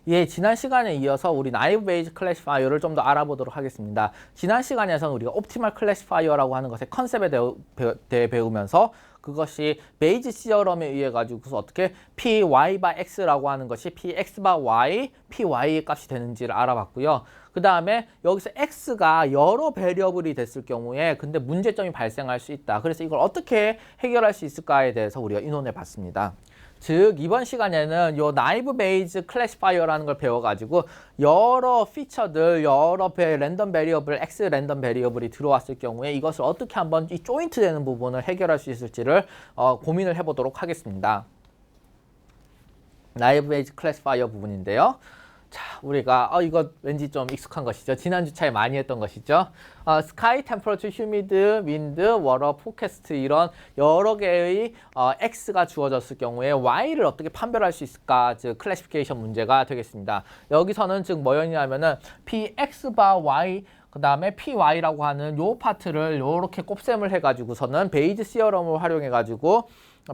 예, 지난 시간에 이어서 우리 나이브 베이즈 클래시파이어를 좀 더 알아보도록 하겠습니다. 지난 시간에서는 우리가 옵티멀 클래시파이어라고 하는 것의 컨셉에 대해 배우면서 그것이 베이즈 시어럼에 의해 가지고서 어떻게 py by x라고 하는 것이 px by y, py의 값이 되는지를 알아봤고요. 그 다음에 여기서 x가 여러 베리어블이 됐을 경우에 근데 문제점이 발생할 수 있다. 그래서 이걸 어떻게 해결할 수 있을까에 대해서 우리가 의논해 봤습니다. 즉 이번 시간에는 요 나이브 베이즈 클래시파이어라는 걸 배워가지고 여러 피처들, 여러 랜덤 베리어블, x 랜덤 베리어블이 들어왔을 경우에 이것을 어떻게 한번 이 조인트 되는 부분을 해결할 수 있을지를 고민을 해보도록 하겠습니다. 나이브 베이즈 클래시파이어 부분인데요. 자, 우리가 이거 왠지 좀 익숙한 것이죠. 지난 주차에 많이 했던 것이죠. 스카이, 템퍼러처, 휴미드, 윈드, 워터, 포캐스트 이런 여러 개의 X가 주어졌을 경우에 Y를 어떻게 판별할 수 있을까? 즉 클래시피케이션 문제가 되겠습니다. 여기서는 즉 뭐였냐면은 PX 바 Y 그 다음에 PY라고 하는 요 파트를 요렇게 곱셈을 해가지고서는 베이즈 시어럼을 활용해가지고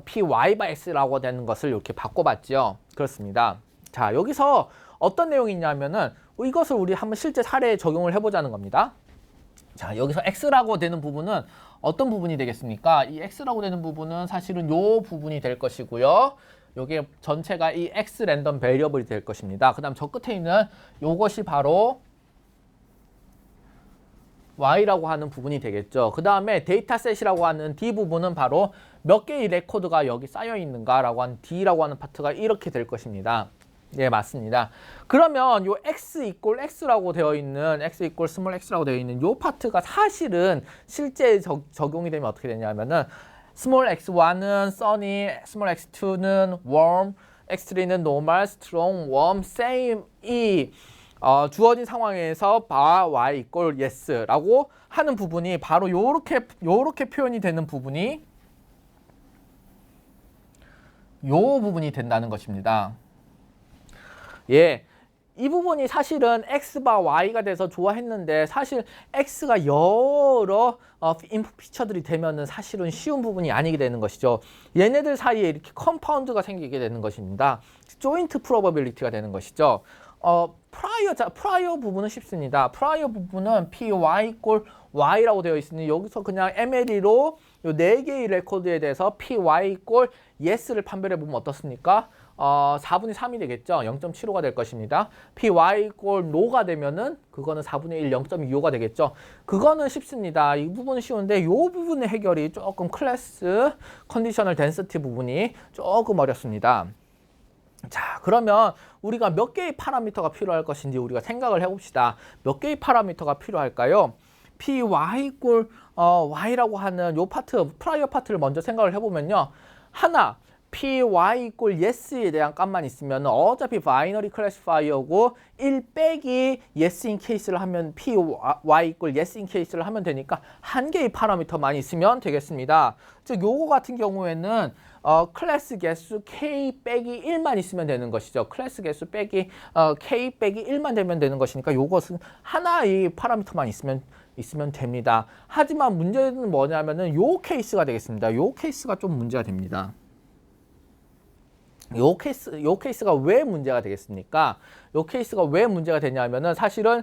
PY 바 X라고 되는 것을 이렇게 바꿔봤죠. 그렇습니다. 자, 여기서 어떤 내용이 있냐면은 이것을 우리 한번 실제 사례에 적용을 해보자는 겁니다. 자, 여기서 x라고 되는 부분은 어떤 부분이 되겠습니까? 이 x라고 되는 부분은 사실은 요 부분이 될 것이고요. 요게 전체가 이 x 랜덤 베리어블이 될 것입니다. 그 다음 저 끝에 있는 요것이 바로 y라고 하는 부분이 되겠죠. 그 다음에 데이터셋이라고 하는 d 부분은 바로 몇 개의 레코드가 여기 쌓여 있는가라고 하는 d라고 하는 파트가 이렇게 될 것입니다. 네, 맞습니다. 그러면 요 x 이꼴 x라고 되어 있는 x 이꼴 스몰 x라고 되어 있는 요 파트가 사실은 실제 적용이 되면 어떻게 되냐면은 스몰 x1은 sunny, 스몰 x2는 warm, x3는 normal, strong, warm, same 이 주어진 상황에서 y 이꼴 yes라고 하는 부분이 바로 요렇게 표현이 되는 부분이 요 부분이 된다는 것입니다. 예, 이 부분이 사실은 X바 Y가 돼서 좋아했는데 사실 X가 여러 인풋 피처들이 되면은 사실은 쉬운 부분이 아니게 되는 것이죠. 얘네들 사이에 이렇게 컴파운드가 생기게 되는 것입니다. 조인트 프로버빌리티가 되는 것이죠. 프라이어 부분은 쉽습니다. 프라이어 부분은 PY 꼴 Y라고 되어 있으니 여기서 그냥 MLE로 요 4개의 레코드에 대해서 PY 꼴 Yes를 판별해 보면 어떻습니까? 4분의 3이 되겠죠. 0.75가 될 것입니다. PY 꼴 NO가 되면은 그거는 4분의 1, 0.25가 되겠죠. 그거는 쉽습니다. 이 부분은 쉬운데 이 부분의 해결이 조금 클래스 컨디셔널 덴시티 부분이 조금 어렵습니다. 자, 그러면 우리가 몇 개의 파라미터가 필요할 것인지 우리가 생각을 해봅시다. 몇 개의 파라미터가 필요할까요? PY 꼴 Y라고 하는 요 파트, 프라이어 파트를 먼저 생각을 해보면요. 하나, py 이꼴 yes에 대한 값만 있으면 어차피 바이너리 클래시파이어고 1 빼기 yes인 케이스를 하면 py 이꼴 yes인 케이스를 하면 되니까 한 개의 파라미터만 있으면 되겠습니다. 즉 요거 같은 경우에는 클래스 개수 k 빼기 1만 있으면 되는 것이죠. 클래스 개수 빼기 k 빼기 1만 되면 되는 것이니까 요것은 하나의 파라미터만 있으면 됩니다. 하지만 문제는 뭐냐면은 요 케이스가 되겠습니다. 요 케이스가 좀 문제가 됩니다. 요 케이스가 왜 문제가 되겠습니까? 요 케이스가 왜 문제가 되냐면은 사실은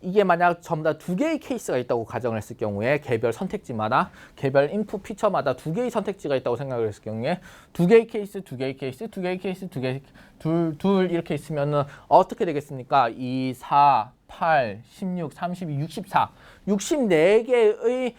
이게 만약 전부 다 2개의 케이스가 있다고 가정을 했을 경우에 개별 선택지마다 개별 인풋 피처마다 2개의 선택지가 있다고 생각을 했을 경우에 2개의 케이스, 2개의 케이스, 2개의 케이스, 2개, 둘 이렇게 있으면은 어떻게 되겠습니까? 2, 4, 8, 16, 32, 64. 64개의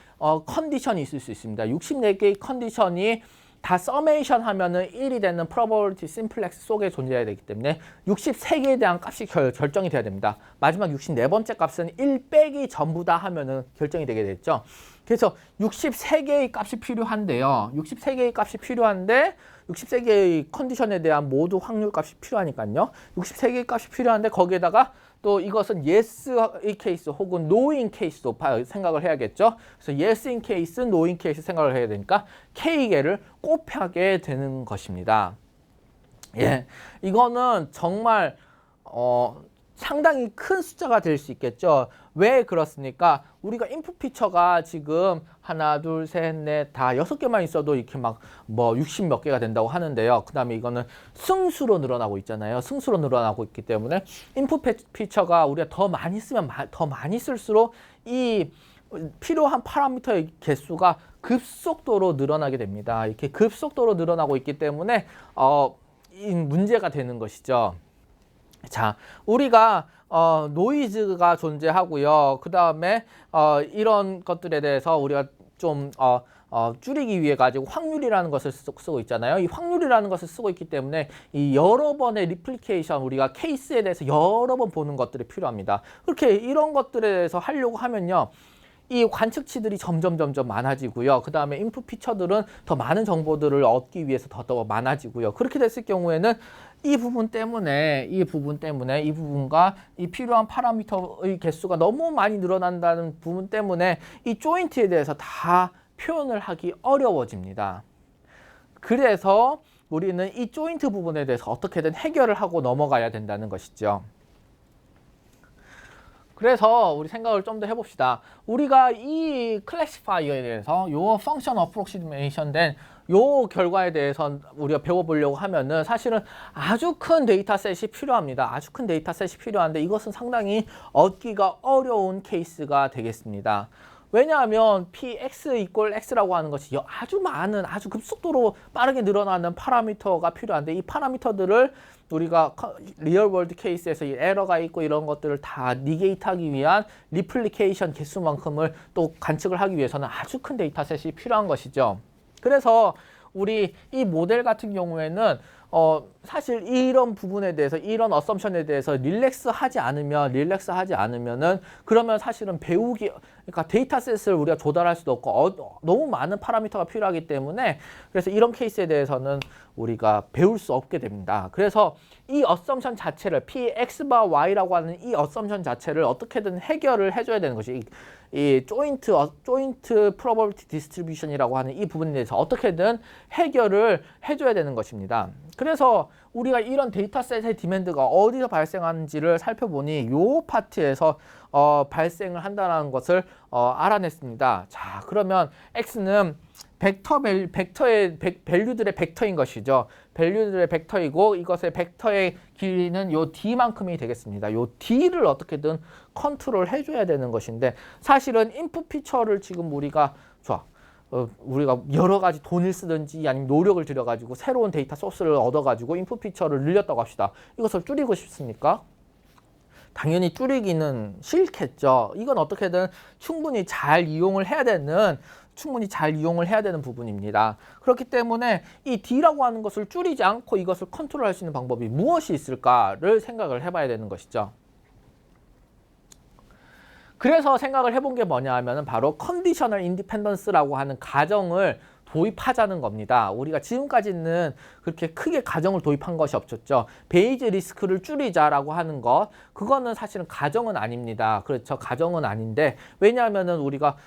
컨디션이 있을 수 있습니다. 64개의 컨디션이 다 서메이션 하면은 1이 되는 probability simplex 속에 존재해야 되기 때문에 63개에 대한 값이 결정이 돼야 됩니다. 마지막 64번째 값은 1 빼기 전부 다 하면은 결정이 되게 됐죠. 그래서 63개의 값이 필요한데요. 63개의 값이 필요한데 63개의 컨디션에 대한 모두 확률 값이 필요하니까요. 63개의 값이 필요한데 거기에다가 또 이것은 yes의 케이스 혹은 no인 케이스도 생각을 해야겠죠. 그래서 yes인 케이스, no인 케이스 생각을 해야 되니까 k개를 곱하게 되는 것입니다. 예, 이거는 정말 상당히 큰 숫자가 될 수 있겠죠. 왜 그렇습니까? 우리가 인풋 피처가 지금 하나, 둘, 셋, 넷, 다 6개만 있어도 이렇게 막 뭐 60 몇 개가 된다고 하는데요. 그 다음에 이거는 승수로 늘어나고 있잖아요. 승수로 늘어나고 있기 때문에 인풋 피처가 우리가 더 많이 쓰면 더 많이 쓸수록 이 필요한 파라미터의 개수가 급속도로 늘어나게 됩니다. 이렇게 급속도로 늘어나고 있기 때문에 이 문제가 되는 것이죠. 자, 우리가 노이즈가 존재하고요. 그 다음에 이런 것들에 대해서 우리가 좀 줄이기 위해 가지고 확률이라는 것을 쓰고 있잖아요. 이 확률이라는 것을 쓰고 있기 때문에 이 여러 번의 리플리케이션, 우리가 케이스에 대해서 여러 번 보는 것들이 필요합니다. 그렇게 이런 것들에 대해서 하려고 하면요. 이 관측치들이 점점 많아지고요. 그 다음에 인풋 피처들은 더 많은 정보들을 얻기 위해서 더 많아지고요. 그렇게 됐을 경우에는 이 부분 때문에 이 부분과 이 필요한 파라미터의 개수가 너무 많이 늘어난다는 부분 때문에 이 조인트에 대해서 다 표현을 하기 어려워집니다. 그래서 우리는 이 조인트 부분에 대해서 어떻게든 해결을 하고 넘어가야 된다는 것이죠. 그래서 우리 생각을 좀 더 해봅시다. 우리가 이 클래시파이어에 대해서 요 펑션 어프록시메이션 된 요 결과에 대해서 우리가 배워보려고 하면은 사실은 아주 큰 데이터셋이 필요합니다. 아주 큰 데이터셋이 필요한데 이것은 상당히 얻기가 어려운 케이스가 되겠습니다. 왜냐하면 px = x라고 하는 것이 아주 많은, 아주 급속도로 빠르게 늘어나는 파라미터가 필요한데 이 파라미터들을 우리가 리얼월드 케이스에서 이 에러가 있고 이런 것들을 다 니게이트하기 위한 리플리케이션 개수만큼을 또 관측을 하기 위해서는 아주 큰 데이터셋이 필요한 것이죠. 그래서 우리 이 모델 같은 경우에는 사실 이런 부분에 대해서, 이런 어썸션에 대해서 릴렉스하지 않으면은 그러면 사실은 그러니까 데이터셋을 우리가 조달할 수도 없고 너무 많은 파라미터가 필요하기 때문에 그래서 이런 케이스에 대해서는 우리가 배울 수 없게 됩니다. 그래서 이 어썸션 자체를 px 바 y라고 하는 이 어썸션 자체를 어떻게든 해결을 해줘야 되는 것이 이 조인트 프로버비티 디스트리뷰션이라고 하는 이 부분에 대해서 어떻게든 해결을 해줘야 되는 것입니다. 그래서 우리가 이런 데이터셋의 디맨드가 어디서 발생하는지를 살펴보니 이 파트에서 발생을 한다는 것을 알아냈습니다. 자, 그러면 x는 벡터의 밸류들의 벡터인 것이죠. 밸류들의 벡터이고 이것의 벡터의 길이는 요 d만큼이 되겠습니다. 요 d를 어떻게든 컨트롤 해줘야 되는 것인데 사실은 인풋 피처를 지금 우리가 우리가 여러 가지 돈을 쓰든지 아니면 노력을 들여가지고 새로운 데이터 소스를 얻어가지고 인풋 피처를 늘렸다고 합시다. 이것을 줄이고 싶습니까? 당연히 줄이기는 싫겠죠. 이건 어떻게든 충분히 잘 이용을 해야 되는 부분입니다. 그렇기 때문에 이 D라고 하는 것을 줄이지 않고 이것을 컨트롤할 수 있는 방법이 무엇이 있을까를 생각을 해봐야 되는 것이죠. 그래서 생각을 해본 게 뭐냐 하면은 바로 컨디셔널 인디펜던스라고 하는 가정을 도입하자는 겁니다. 우리가 지금까지는 그렇게 크게 가정을 도입한 것이 없었죠. 베이즈 리스크를 줄이자라고 하는 것, 그거는 사실은 가정은 아닙니다. 그렇죠. 가정은 아닌데 왜냐하면은 우리가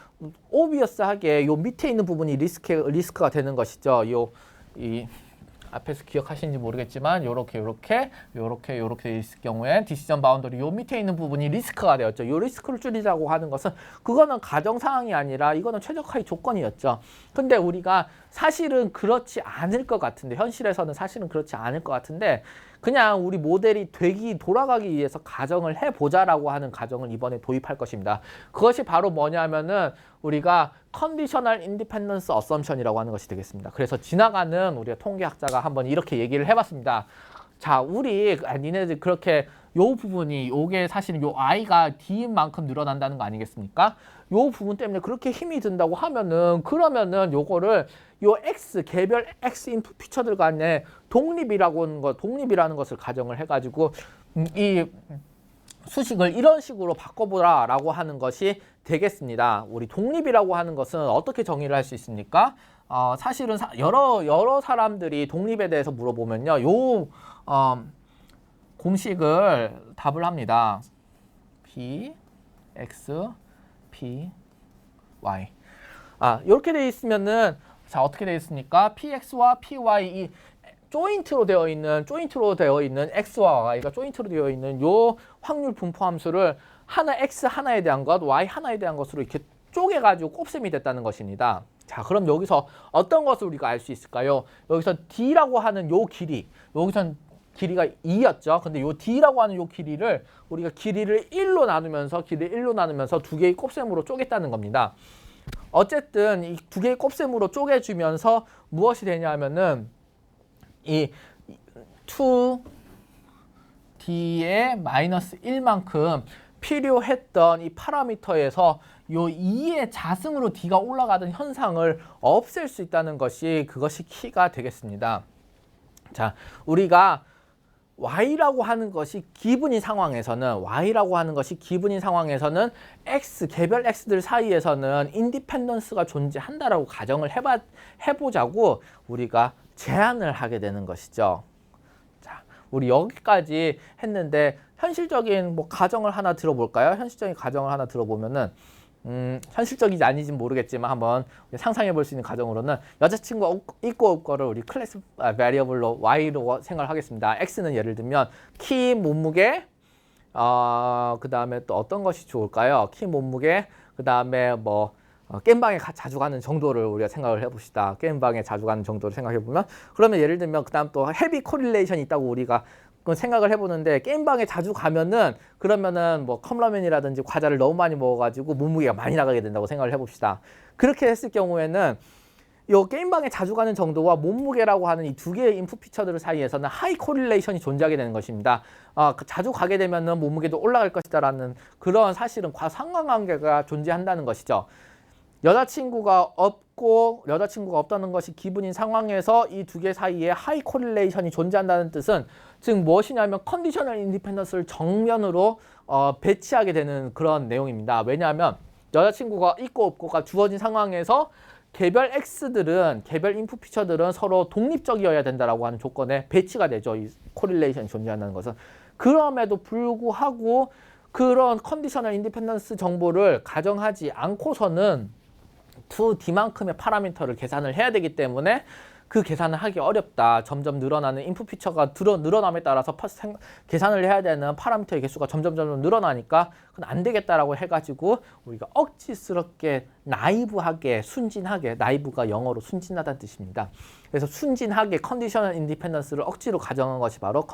오비어스하게 요 밑에 있는 부분이 리스크가 되는 것이죠. 이 앞에서 기억하시는지 모르겠지만 요렇게 있을 경우에 디시전 바운더리 요 밑에 있는 부분이 리스크가 되었죠. 요 리스크를 줄이자고 하는 것은 그거는 가정사항이 아니라 이거는 최적화의 조건이었죠. 근데 우리가 사실은 그렇지 않을 것 같은데 현실에서는 사실은 그렇지 않을 것 같은데 그냥 우리 모델이 돌아가기 위해서 가정을 해보자라고 하는 가정을 이번에 도입할 것입니다. 그것이 바로 뭐냐면은 우리가 컨디셔널 인디펜던스 어썸션이라고 하는 것이 되겠습니다. 그래서 지나가는 우리가 통계학자가 한번 이렇게 얘기를 해봤습니다. 자, 니네들 그렇게 요 부분이 요게 사실은 요 i가 d만큼 늘어난다는 거 아니겠습니까? 요 부분 때문에 그렇게 힘이 든다고 하면은 그러면은 요거를 요 x 개별 x 인풋 피처들 간의 독립이라는 것을 가정을 해가지고 이 수식을 이런 식으로 바꿔보라라고 하는 것이 되겠습니다. 우리 독립이라고 하는 것은 어떻게 정의를 할 수 있습니까? 사실은 여러 사람들이 독립에 대해서 물어보면요, 요 공식을 답을 합니다. p x p y. 이렇게 돼 있으면은 자 어떻게 돼 있습니까? px와 py 조인트로 되어 있는 x와 y가 조인트로 되어 있는 요 확률 분포 함수를 하나 x 하나에 대한 것, y 하나에 대한 것으로 이렇게 쪼개가지고 곱셈이 됐다는 것입니다. 자, 그럼 여기서 어떤 것을 우리가 알 수 있을까요? 여기서 d라고 하는 요 길이, 여기선 길이가 2였죠. 근데 요 d라고 하는 요 길이를 우리가 길이를 1로 나누면서 두 개의 곱셈으로 쪼갰다는 겁니다. 어쨌든 이 두 개의 곱셈으로 쪼개주면서 무엇이 되냐면은 이 2d의 마이너스 1만큼 필요했던 이 파라미터에서 요 2의 자승으로 d가 올라가던 현상을 없앨 수 있다는 것이 그것이 키가 되겠습니다. 자, 우리가 y라고 하는 것이 기분인 상황에서는 x, 개별 x들 사이에서는 인디펜던스가 존재한다라고 가정을 해보자고 우리가 제안을 하게 되는 것이죠. 자, 우리 여기까지 했는데 현실적인 가정을 하나 들어볼까요? 현실적인 가정을 하나 들어보면은 현실적이지 아닌지는 모르겠지만 한번 상상해 볼 수 있는 가정으로는 여자친구가 있고 없고를 우리 클래스 베리어블로 y로 생각을 하겠습니다. x는 예를 들면 키, 몸무게, 그 다음에 또 어떤 것이 좋을까요? 키, 몸무게, 그 다음에 게임방에 자주 가는 정도를 우리가 생각을 해봅시다. 게임방에 자주 가는 정도를 생각해보면 그러면 예를 들면 그 다음 또 헤비 코릴레이션이 있다고 우리가 생각을 해보는데 게임방에 자주 가면은 그러면은 컵라면이라든지 과자를 너무 많이 먹어가지고 몸무게가 많이 나가게 된다고 생각을 해봅시다. 그렇게 했을 경우에는 이 게임방에 자주 가는 정도와 몸무게라고 하는 이 두 개의 인풋 피처들 사이에서는 하이 코릴레이션이 존재하게 되는 것입니다. 자주 가게 되면은 몸무게도 올라갈 것이다라는 그런 사실은 상관관계가 존재한다는 것이죠. 여자친구가 없다는 것이 기분인 상황에서 이 두 개 사이에 하이 코릴레이션이 존재한다는 뜻은 즉 무엇이냐면 컨디셔널 인디펜던스를 정면으로 배치하게 되는 그런 내용입니다. 왜냐하면 여자친구가 있고 없고가 주어진 상황에서 개별 x들은 개별 인풋 피처들은 서로 독립적이어야 된다라고 하는 조건에 배치가 되죠. 이 코릴레이션이 존재한다는 것은. 그럼에도 불구하고 그런 컨디셔널 인디펜던스 정보를 가정하지 않고서는 2D만큼의 파라미터를 계산을 해야 되기 때문에 그 계산을 하기 어렵다. 점점 늘어나는 인풋 피처가 늘어남에 따라서 계산을 해야 되는 파라미터의 개수가 점점 늘어나니까 그건 안 되겠다라고 해가지고 우리가 억지스럽게 나이브하게 순진하게, 나이브가 영어로 순진하다는 뜻입니다. 그래서 순진하게 컨디셔널 인디펜던스를 억지로 가정한 것이 바로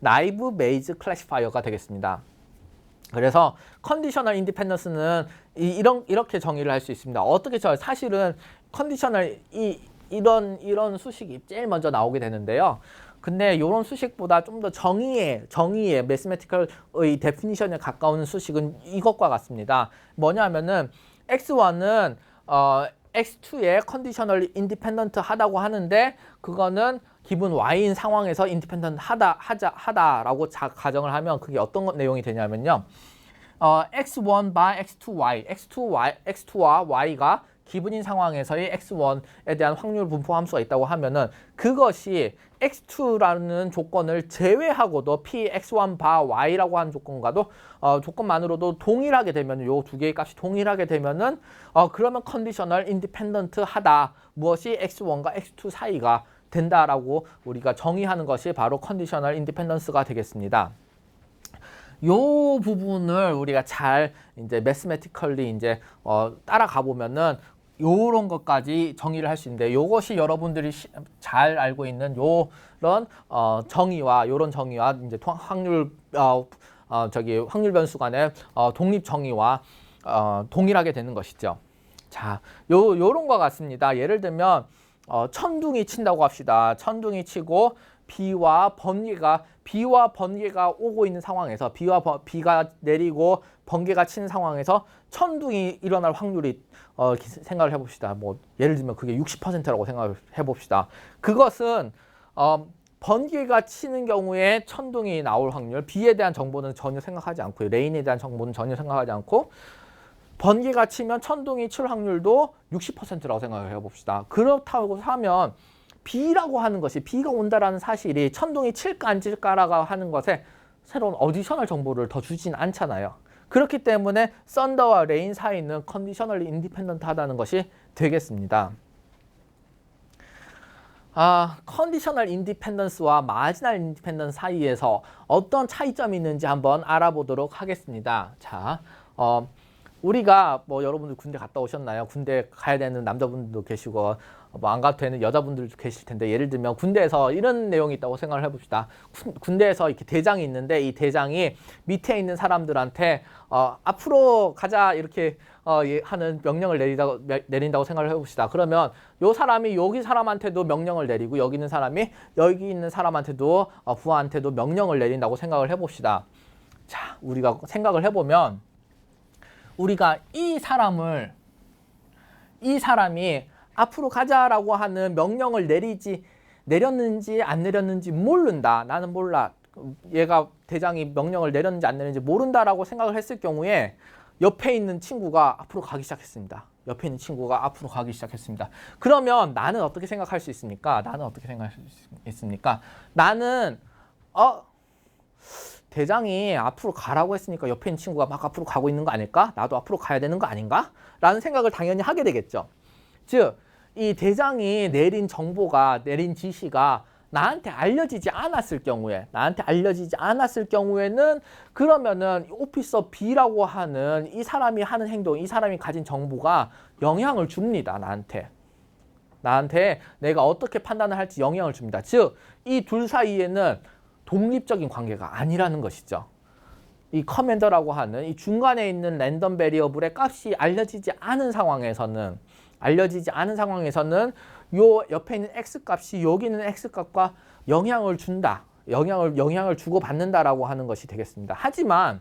나이브 베이즈 클래시파이어가 되겠습니다. 그래서 컨디셔널 인디펜던스는 이렇게 정의를 할 수 있습니다. 어떻게 사실은 컨디셔널 이런 수식이 제일 먼저 나오게 되는데요. 근데 이런 수식보다 좀 더 정의의 매스매티컬의 데피니션에 가까운 수식은 이것과 같습니다. 뭐냐면은 x1은 x2에 컨디셔널 인디펜던트 하다고 하는데 그거는 기분 y인 상황에서 인디펜던트 하다라고 가정을 하면 그게 어떤 내용이 되냐면요. x1 by x2와 y가 기분인 상황에서의 x1에 대한 확률 분포 함수가 있다고 하면은 그것이 x2라는 조건을 제외하고도 p x1 by y라고 하는 조건만으로도 동일하게 되면 요 두 개의 값이 동일하게 되면은 그러면 컨디셔널 인디펜던트 하다 무엇이 x1과 x2 사이가 된다라고 우리가 정의하는 것이 바로 컨디셔널 인디펜던스가 되겠습니다. 요 부분을 우리가 잘 이제 매스매티컬리 이제 따라가 보면은 요런 것까지 정의를 할 수 있는데 요것이 여러분들이 잘 알고 있는 요런 정의와 이제 확률 확률 변수 간의 독립 정의와 동일하게 되는 것이죠. 자, 요런 것 같습니다. 예를 들면 천둥이 친다고 합시다. 천둥이 치고 비와 번개가 오고 있는 상황에서 비가 내리고 번개가 치는 상황에서 천둥이 일어날 확률이 생각을 해봅시다. 예를 들면 그게 60%라고 생각을 해봅시다. 그것은 번개가 치는 경우에 천둥이 나올 확률, 비에 대한 정보는 전혀 생각하지 않고요. 레인에 대한 정보는 전혀 생각하지 않고 번개가 치면 천둥이 칠 확률도 60%라고 생각을 해봅시다. 그렇다고 하면 비라고 하는 것이 비가 온다라는 사실이 천둥이 칠까 안 칠까라고 하는 것에 새로운 어디셔널 정보를 더 주진 않잖아요. 그렇기 때문에 썬더와 레인 사이는 컨디셔널리 인디펜던트하다는 것이 되겠습니다. 컨디셔널 인디펜던스와 마지널 인디펜던스 사이에서 어떤 차이점이 있는지 한번 알아보도록 하겠습니다. 자, 우리가 뭐 여러분들 군대 갔다 오셨나요? 군대 가야 되는 남자분들도 계시고 뭐 안 가도 되는 여자분들도 계실 텐데 예를 들면 군대에서 이런 내용이 있다고 생각을 해봅시다. 군대에서 이렇게 대장이 있는데 이 대장이 밑에 있는 사람들한테 앞으로 가자 이렇게 하는 명령을 내린다고 생각을 해봅시다. 그러면 요 사람이 여기 사람한테도 명령을 내리고 여기 있는 사람이 여기 있는 사람한테도 부하한테도 명령을 내린다고 생각을 해봅시다. 자, 우리가 생각을 해보면 우리가 이 사람이 앞으로 가자라고 하는 명령을 내렸는지 안 내렸는지 모른다. 나는 몰라. 얘가 대장이 명령을 내렸는지 안 내렸는지 모른다라고 생각을 했을 경우에 옆에 있는 친구가 앞으로 가기 시작했습니다. 옆에 있는 친구가 앞으로 가기 시작했습니다. 그러면 나는 어떻게 생각할 수 있습니까? 나는 대장이 앞으로 가라고 했으니까 옆에 있는 친구가 막 앞으로 가고 있는 거 아닐까? 나도 앞으로 가야 되는 거 아닌가? 라는 생각을 당연히 하게 되겠죠. 즉, 이 대장이 내린 지시가 나한테 알려지지 않았을 경우에는 그러면은 오피서 B라고 하는 이 사람이 하는 행동, 이 사람이 가진 정보가 영향을 줍니다. 나한테 내가 어떻게 판단을 할지 영향을 줍니다. 즉, 이 둘 사이에는 독립적인 관계가 아니라는 것이죠. 이 커맨더라고 하는 이 중간에 있는 랜덤 베리어블의 값이 알려지지 않은 상황에서는 요 옆에 있는 x 값이 여기 있는 x 값과 영향을 준다. 영향을 주고 받는다라고 하는 것이 되겠습니다. 하지만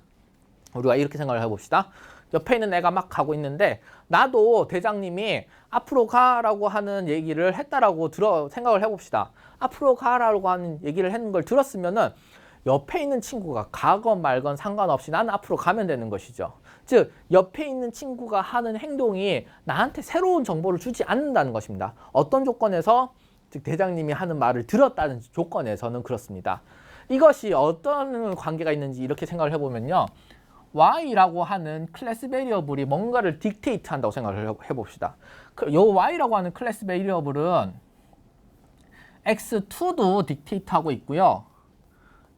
우리가 이렇게 생각을 해봅시다. 옆에 있는 애가 막 가고 있는데 나도 대장님이 앞으로 가라고 하는 얘기를 했다라고 생각을 해봅시다. 앞으로 가라고 하는 얘기를 했는 걸 들었으면은 옆에 있는 친구가 가건 말건 상관없이 나는 앞으로 가면 되는 것이죠. 즉, 옆에 있는 친구가 하는 행동이 나한테 새로운 정보를 주지 않는다는 것입니다. 어떤 조건에서, 즉 대장님이 하는 말을 들었다는 조건에서는 그렇습니다. 이것이 어떤 관계가 있는지 이렇게 생각을 해보면요. y라고 하는 클래스 베리어블이 뭔가를 딕테이트 한다고 생각을 해봅시다. 요 y라고 하는 클래스 베리어블은 x2도 딕테이트 하고 있고요.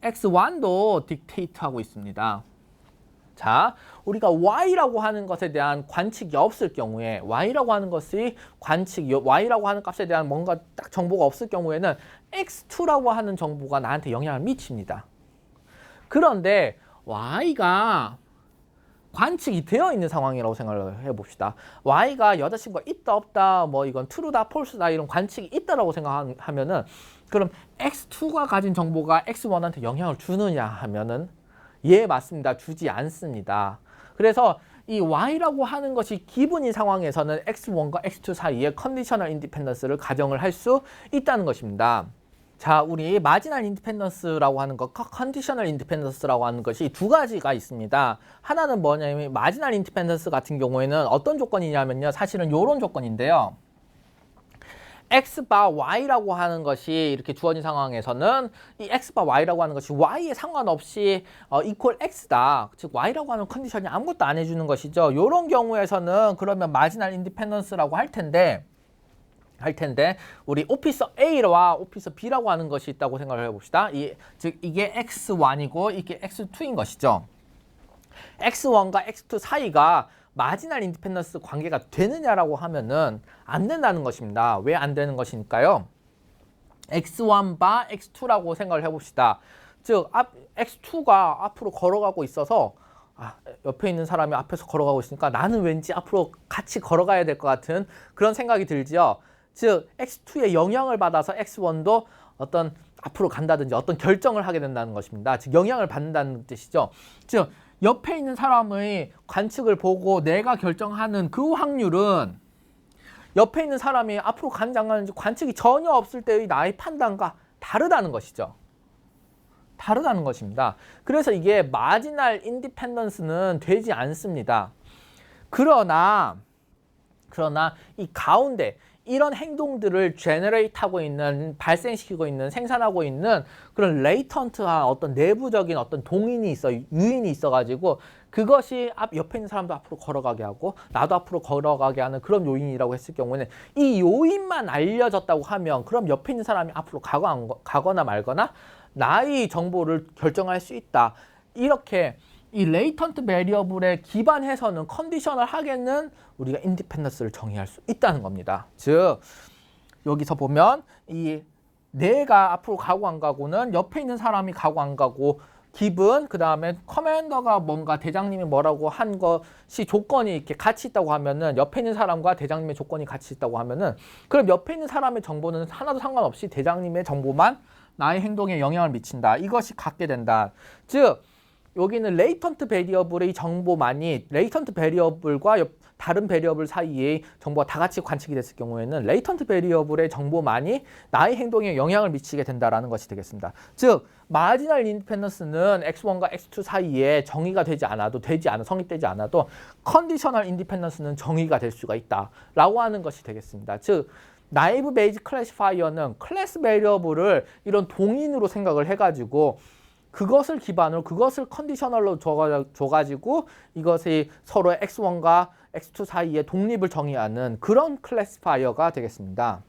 x1도 딕테이트 하고 있습니다. 자, 우리가 y라고 하는 것에 대한 관측이 없을 경우에 y라고 하는 값에 대한 뭔가 딱 정보가 없을 경우에는 x2라고 하는 정보가 나한테 영향을 미칩니다. 그런데 y가 관측이 되어 있는 상황이라고 생각을 해봅시다. y가 여자친구가 있다 없다 뭐 이건 true다 false다 이런 관측이 있다라고 생각하면은 그럼 x2가 가진 정보가 x1한테 영향을 주느냐 하면은 예, 맞습니다. 주지 않습니다. 그래서 이 y라고 하는 것이 기본인 상황에서는 x1과 x2 사이에 컨디셔널 인디펜던스를 가정을 할 수 있다는 것입니다. 자, 우리 마지널 인디펜던스라고 하는 것, 컨디셔널 인디펜던스라고 하는 것이 두 가지가 있습니다. 하나는 뭐냐면 마지널 인디펜던스 같은 경우에는 어떤 조건이냐면요. 사실은 이런 조건인데요. x바 y라고 하는 것이 이렇게 주어진 상황에서는 이 x바 y라고 하는 것이 y에 상관없이 equal x다. 즉 y라고 하는 컨디션이 아무것도 안 해주는 것이죠. 이런 경우에서는 그러면 마지널 인디펜던스라고 할 텐데 우리 오피서 A와 오피서 B라고 하는 것이 있다고 생각을 해봅시다. 즉 이게 x1이고 이게 x2인 것이죠. x1과 x2 사이가 마지널 인디펜던스 관계가 되느냐라고 하면은 안 된다는 것입니다. 왜 안 되는 것일까요? x1바 x2라고 생각을 해봅시다. 즉 x2가 앞으로 걸어가고 있어서 옆에 있는 사람이 앞에서 걸어가고 있으니까 나는 왠지 앞으로 같이 걸어가야 될 것 같은 그런 생각이 들지요. 즉 x2의 영향을 받아서 x1도 어떤 앞으로 간다든지 어떤 결정을 하게 된다는 것입니다. 즉 영향을 받는다는 뜻이죠. 즉 옆에 있는 사람의 관측을 보고 내가 결정하는 그 확률은 옆에 있는 사람이 앞으로 가는지 안 가는지 관측이 전혀 없을 때의 나의 판단과 다르다는 것이죠. 다르다는 것입니다. 그래서 이게 마지널 인디펜던스는 되지 않습니다. 그러나 이 가운데 이런 행동들을 제너레이트하고 있는, 발생시키고 있는, 생산하고 있는 그런 레이턴트한 어떤 내부적인 어떤 동인이 있어, 유인이 있어가지고 그것이 옆에 있는 사람도 앞으로 걸어가게 하고 나도 앞으로 걸어가게 하는 그런 요인이라고 했을 경우에는 이 요인만 알려졌다고 하면 그럼 옆에 있는 사람이 앞으로 가거나 말거나 나의 정보를 결정할 수 있다. 이렇게 이 레이턴트 베리어블에 기반해서는 컨디셔널 하게는 우리가 인디펜던스를 정의할 수 있다는 겁니다. 즉 여기서 보면 이 내가 앞으로 가고 안 가고는 옆에 있는 사람이 가고 안 가고 기분, 그 다음에 커맨더가 뭔가 대장님이 뭐라고 한 것이 조건이 이렇게 같이 있다고 하면은 옆에 있는 사람과 대장님의 조건이 같이 있다고 하면은 그럼 옆에 있는 사람의 정보는 하나도 상관없이 대장님의 정보만 나의 행동에 영향을 미친다. 이것이 갖게 된다. 즉 여기는 레이턴트 베리어블의 정보만이 레이턴트 베리어블과 다른 베리어블 사이에 정보가 다 같이 관측이 됐을 경우에는 레이턴트 베리어블의 정보만이 나의 행동에 영향을 미치게 된다라는 것이 되겠습니다. 즉 마지널 인디펜던스는 X1과 X2 사이에 정의가 되지 않아도 성립되지 않아도 컨디셔널 인디펜던스는 정의가 될 수가 있다라고 하는 것이 되겠습니다. 즉 나이브 베이지 클래시파이어는 클래스 베리어블을 이런 동인으로 생각을 해가지고 그것을 기반으로 그것을 컨디셔널로 줘가지고 이것이 서로 X1과 X2 사이의 독립을 정의하는 그런 클래시파이어가 되겠습니다.